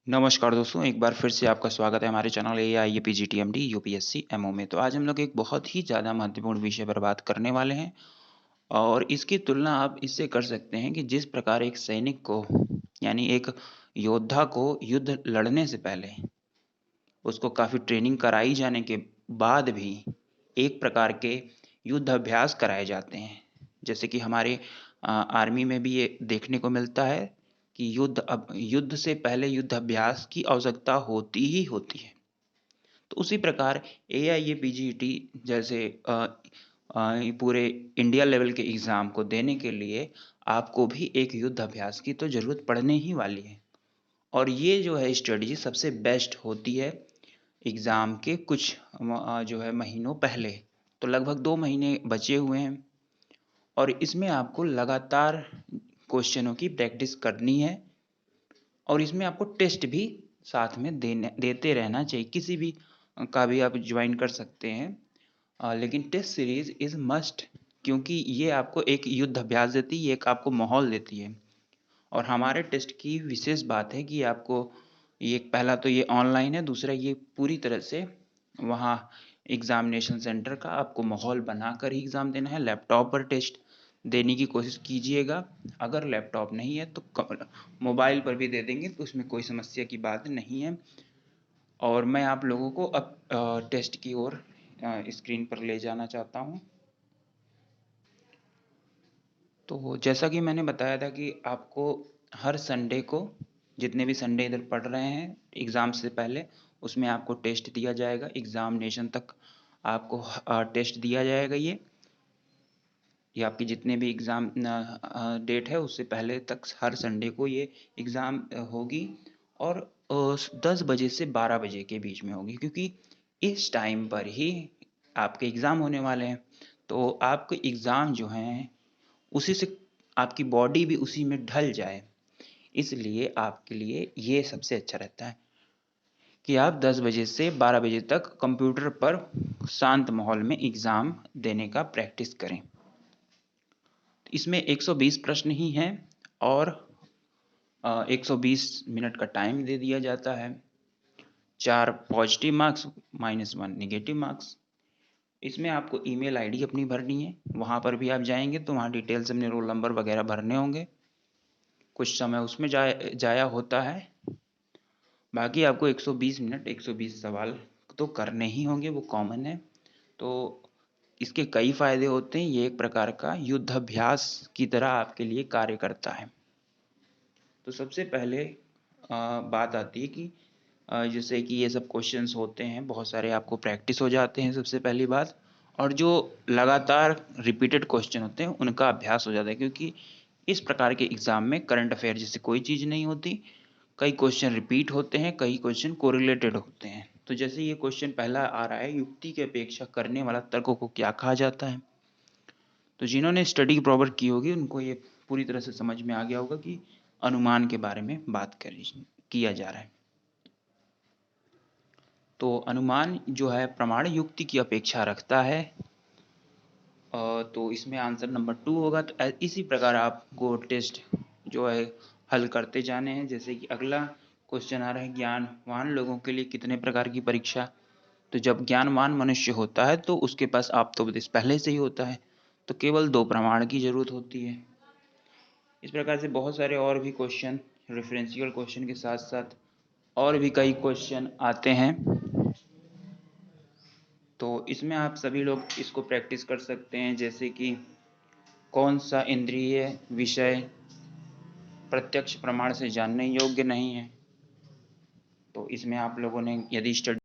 नमस्कार दोस्तों, एक बार फिर से आपका स्वागत है हमारे चैनल AIAPGTMD यूपीएससी एमओ में। तो आज हम लोग एक बहुत ही ज़्यादा महत्वपूर्ण विषय पर बात करने वाले हैं और इसकी तुलना आप इससे कर सकते हैं कि जिस प्रकार एक सैनिक को यानी एक योद्धा को युद्ध लड़ने से पहले उसको काफ़ी ट्रेनिंग कराई जाने के बाद भी एक प्रकार के युद्ध अभ्यास कराए जाते हैं। जैसे कि हमारे आर्मी में भी ये देखने को मिलता है कि युद्ध से पहले युद्ध अभ्यास की आवश्यकता होती ही होती है। तो उसी प्रकार AIAPGT जैसे पूरे इंडिया लेवल के एग्ज़ाम को देने के लिए आपको भी एक युद्ध अभ्यास की तो ज़रूरत पड़ने ही वाली है। और ये जो है स्ट्रेटजी सबसे बेस्ट होती है एग्ज़ाम के कुछ जो है महीनों पहले। तो लगभग 2 महीने बचे हुए हैं और इसमें आपको लगातार क्वेश्चनों की प्रैक्टिस करनी है और इसमें आपको टेस्ट भी साथ में देते रहना चाहिए। किसी भी का भी आप ज्वाइन कर सकते हैं, लेकिन टेस्ट सीरीज़ इज़ मस्ट, क्योंकि ये आपको एक युद्ध अभ्यास देती है, ये एक आपको माहौल देती है। और हमारे टेस्ट की विशेष बात है कि आपको ये पहला तो ये ऑनलाइन है, दूसरा ये पूरी तरह से वहाँ एग्ज़ामिनेशन सेंटर का आपको माहौल बनाकर ही एग्ज़ाम देना है। लैपटॉप पर टेस्ट देने की कोशिश कीजिएगा। अगर लैपटॉप नहीं है तो मोबाइल पर भी दे देंगे, तो उसमें कोई समस्या की बात नहीं है। और मैं आप लोगों को अब टेस्ट की ओर स्क्रीन पर ले जाना चाहता हूँ। तो जैसा कि मैंने बताया था कि आपको हर संडे को, जितने भी संडे इधर पढ़ रहे हैं एग्ज़ाम से पहले, उसमें आपको टेस्ट दिया जाएगा। एग्ज़ामिनेशन तक आपको टेस्ट दिया जाएगा। ये आपके जितने भी एग्ज़ाम डेट है उससे पहले तक हर संडे को ये एग्ज़ाम होगी और 10 बजे से 12 बजे के बीच में होगी, क्योंकि इस टाइम पर ही आपके एग्ज़ाम होने वाले हैं। तो आपके एग्ज़ाम जो हैं उसी से आपकी बॉडी भी उसी में ढल जाए, इसलिए आपके लिए ये सबसे अच्छा रहता है कि आप 10 बजे से 12 बजे तक कंप्यूटर पर शांत माहौल में एग्ज़ाम देने का प्रैक्टिस करें। इसमें 120 प्रश्न ही हैं और 120 मिनट का टाइम दे दिया जाता है। 4 पॉजिटिव मार्क्स -1 नेगेटिव मार्क्स। इसमें आपको ईमेल आईडी अपनी भरनी है। वहाँ पर भी आप जाएंगे तो वहाँ डिटेल्स अपने रोल नंबर वगैरह भरने होंगे। कुछ समय उसमें जाया होता है। बाकी आपको 120 मिनट 120 सवाल तो करने ही होंगे, वो कॉमन है। तो इसके कई फ़ायदे होते हैं। ये एक प्रकार का युद्धाभ्यास की तरह आपके लिए कार्य करता है। तो सबसे पहले बात आती है कि जैसे कि ये सब क्वेश्चंस होते हैं, बहुत सारे आपको प्रैक्टिस हो जाते हैं सबसे पहली बात। और जो लगातार रिपीटेड क्वेश्चन होते हैं उनका अभ्यास हो जाता है, क्योंकि इस प्रकार के एग्ज़ाम में करंट अफेयर जैसे कोई चीज़ नहीं होती। कई क्वेश्चन रिपीट होते हैं, कई क्वेश्चन कोरिलेटेड होते हैं। तो जैसे ये क्वेश्चन पहला आ रहा है, युक्ति की अपेक्षा करने वाला तर्क को क्या कहा जाता है। तो जिन्होंने स्टडी प्रॉपर की होगी उनको ये पूरी तरह से समझ में आ गया होगा कि अनुमान के बारे में किया जा रहा है। तो अनुमान जो है प्रमाण युक्ति की अपेक्षा रखता है। तो इसमें आंसर नंबर 2 होगा। तो इसी प्रकार आपको टेस्ट जो है हल करते जाने हैं। जैसे कि अगला क्वेश्चन आ रहा है, ज्ञानवान लोगों के लिए कितने प्रकार की परीक्षा। तो जब ज्ञानवान मनुष्य होता है तो उसके पास आप्तोपदेश पहले से ही होता है, तो केवल 2 प्रमाण की जरूरत होती है। इस प्रकार से बहुत सारे और भी क्वेश्चन रेफरेंशियल क्वेश्चन के साथ साथ और भी कई क्वेश्चन आते हैं। तो इसमें आप सभी लोग इसको प्रैक्टिस कर सकते हैं। जैसे कि कौन सा इंद्रिय विषय प्रत्यक्ष प्रमाण से जानने योग्य नहीं है। तो इसमें आप लोगों ने यदि स्टडी